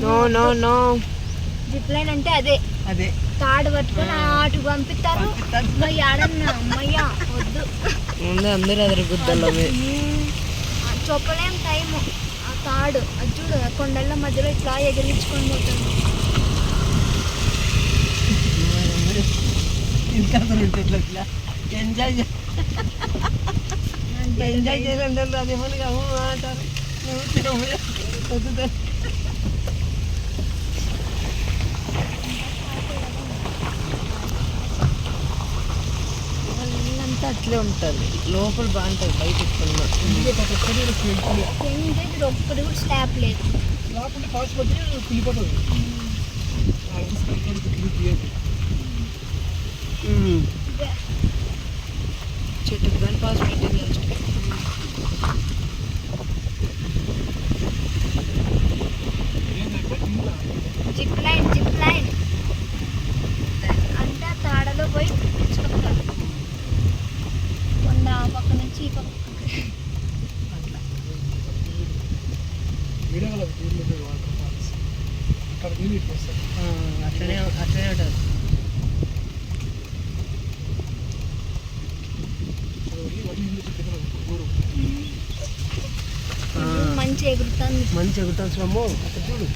No no no. Zip line అంటే అదే అదే తాడు పట్టుకొని అటు పంపిస్తారు. అమ్మయ్య ఆడన్నా అమ్మయ్య వద్దు. ముందు అందరూ అదరు గుద్దల్లో చెప్పలేం టైము. ఆ తాడు అది చూడు కొండల మధ్యలో ఇట్లా ఎగిరించుకొని పోతుంది. ఎంజాయ్ ఎంజాయ్ చేయాలంటారు. అదేమని అంటారు. అంతా అట్లే ఉంటుంది. లోపల బాగుంటుంది బయట ఎక్కువ. ఒక్కటి కూడా స్లాబ్ లేదు. చెట్టుకు కానీ పాస్ పెట్టింది. జిప్ లైన్ అంటే ఆ తాడలో పోయి తీసుకొస్తారు. కొండ పక్క నుంచి ఈ పక్క. అట్లనే ఉంటుంది. మంచి ఎగురుతాను చూడము అక్కడ చూడు.